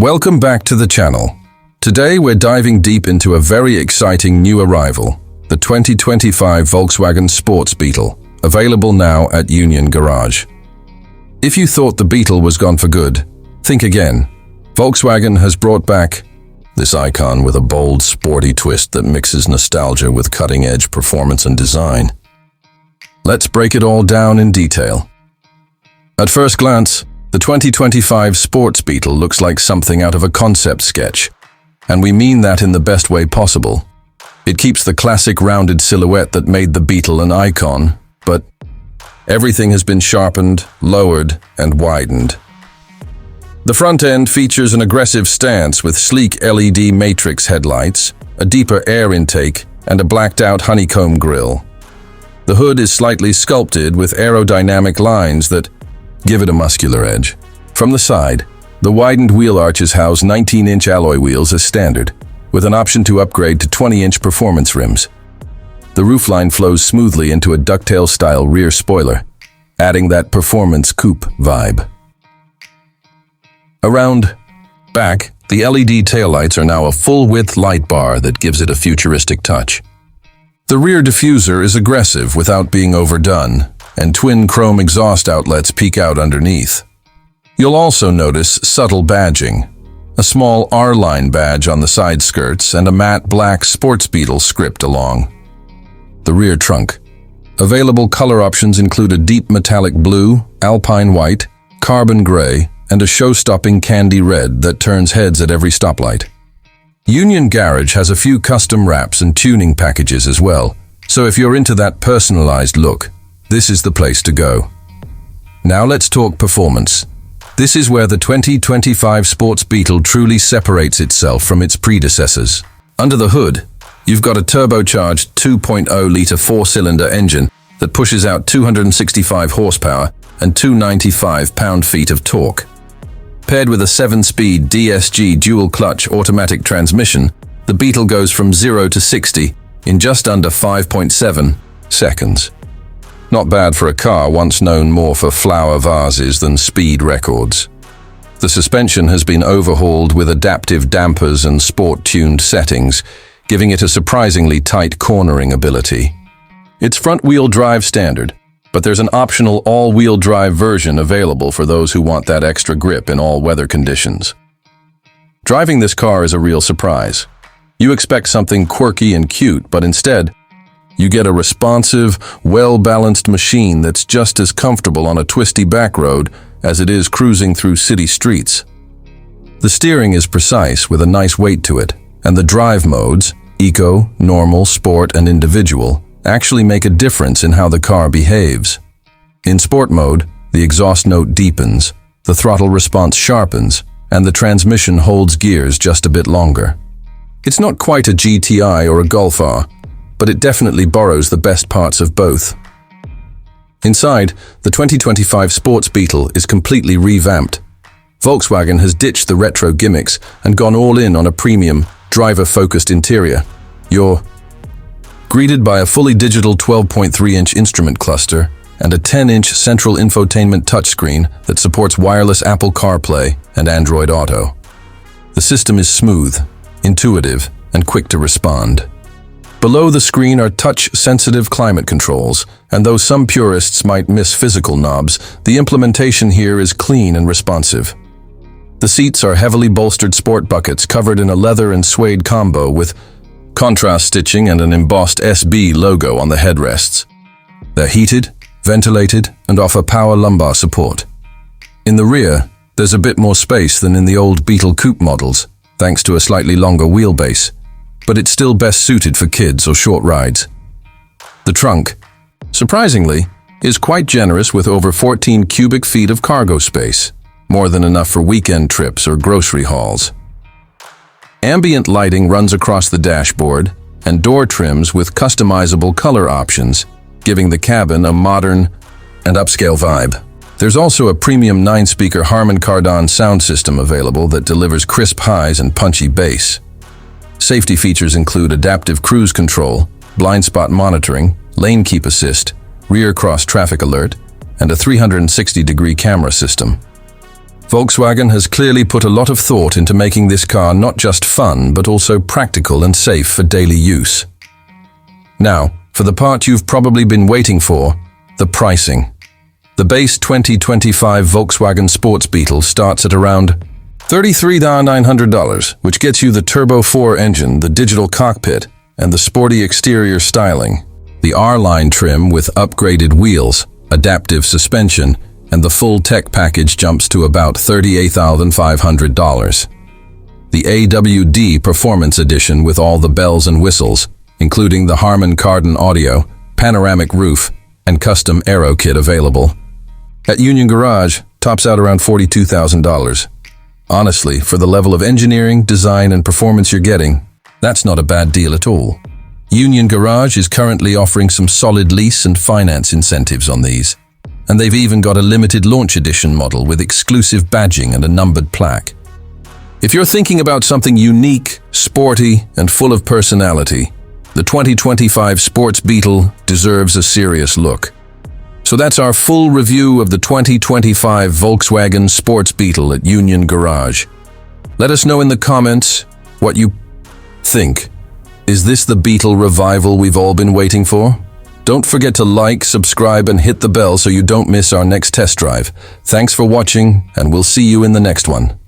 Welcome back to the channel. Today we're diving deep into a very exciting new arrival, the 2025 Volkswagen Sports Beetle, available now at Union Garage. If you thought the Beetle was gone for good, think again. Volkswagen has brought back this icon with a bold, sporty twist that mixes nostalgia with cutting-edge performance and design. Let's break it all down in detail. At first glance, the 2025 Sports Beetle looks like something out of a concept sketch, and we mean that in the best way possible. It keeps the classic rounded silhouette that made the Beetle an icon, but everything has been sharpened, lowered, and widened. The front end features an aggressive stance with sleek LED matrix headlights, a deeper air intake, and a blacked-out honeycomb grille. The hood is slightly sculpted with aerodynamic lines that give it a muscular edge. From the side, the widened wheel arches house 19-inch alloy wheels as standard, with an option to upgrade to 20-inch performance rims. The roofline flows smoothly into a ducktail-style rear spoiler, adding that performance coupe vibe. Around back, the LED taillights are now a full-width light bar that gives it a futuristic touch. The rear diffuser is aggressive without being overdone, and twin chrome exhaust outlets peek out underneath. You'll also notice subtle badging, a small R-line badge on the side skirts and a matte black Sports Beetle script along the rear trunk. Available color options include a deep metallic blue, alpine white, carbon gray, and a show-stopping candy red that turns heads at every stoplight. Union Garage has a few custom wraps and tuning packages as well, so if you're into that personalized look, this is the place to go. Now let's talk performance. This is where the 2025 Sports Beetle truly separates itself from its predecessors. Under the hood, you've got a turbocharged 2.0-liter four-cylinder engine that pushes out 265 horsepower and 295 pound-feet of torque. Paired with a 7-speed DSG dual-clutch automatic transmission, the Beetle goes from 0 to 60 in just under 5.7 seconds. Not bad for a car once known more for flower vases than speed records. The suspension has been overhauled with adaptive dampers and sport-tuned settings, giving it a surprisingly tight cornering ability. It's front-wheel drive standard, but there's an optional all-wheel drive version available for those who want that extra grip in all weather conditions. Driving this car is a real surprise. You expect something quirky and cute, but instead, you get a responsive, well-balanced machine that's just as comfortable on a twisty back road as it is cruising through city streets. The steering is precise with a nice weight to it, and the drive modes, Eco, Normal, Sport, and Individual, actually make a difference in how the car behaves. In Sport mode, the exhaust note deepens, the throttle response sharpens, and the transmission holds gears just a bit longer. It's not quite a GTI or a Golf R, but it definitely borrows the best parts of both. Inside, the 2025 Sports Beetle is completely revamped. Volkswagen has ditched the retro gimmicks and gone all in on a premium, driver-focused interior. You're greeted by a fully digital 12.3-inch instrument cluster and a 10-inch central infotainment touchscreen that supports wireless Apple CarPlay and Android Auto. The system is smooth, intuitive, and quick to respond. Below the screen are touch-sensitive climate controls, and though some purists might miss physical knobs, the implementation here is clean and responsive. The seats are heavily bolstered sport buckets covered in a leather and suede combo with contrast stitching and an embossed SB logo on the headrests. They're heated, ventilated, and offer power lumbar support. In the rear, there's a bit more space than in the old Beetle coupe models, thanks to a slightly longer wheelbase, but it's still best suited for kids or short rides. The trunk, surprisingly, is quite generous with over 14 cubic feet of cargo space, more than enough for weekend trips or grocery hauls. Ambient lighting runs across the dashboard and door trims with customizable color options, giving the cabin a modern and upscale vibe. There's also a premium 9-speaker Harman Kardon sound system available that delivers crisp highs and punchy bass. Safety features include adaptive cruise control, blind spot monitoring, lane keep assist, rear cross traffic alert, and a 360-degree camera system. Volkswagen has clearly put a lot of thought into making this car not just fun, but also practical and safe for daily use. Now, for the part you've probably been waiting for, the pricing. The base 2025 Volkswagen Sports Beetle starts at around $33,900, which gets you the Turbo 4 engine, the digital cockpit, and the sporty exterior styling. The R-Line trim with upgraded wheels, adaptive suspension, and the full tech package jumps to about $38,500. The AWD Performance Edition with all the bells and whistles, including the Harman Kardon audio, panoramic roof, and custom aero kit available. At Union Garage, tops out around $42,000. Honestly, for the level of engineering, design, and performance you're getting, that's not a bad deal at all. Union Garage is currently offering some solid lease and finance incentives on these. And they've even got a limited launch edition model with exclusive badging and a numbered plaque. If you're thinking about something unique, sporty, and full of personality, the 2025 Sports Beetle deserves a serious look. So that's our full review of the 2025 Volkswagen Sports Beetle at Union Garage. Let us know in the comments what you think. Is this the Beetle revival we've all been waiting for? Don't forget to like, subscribe, and hit the bell so you don't miss our next test drive. Thanks for watching, and we'll see you in the next one.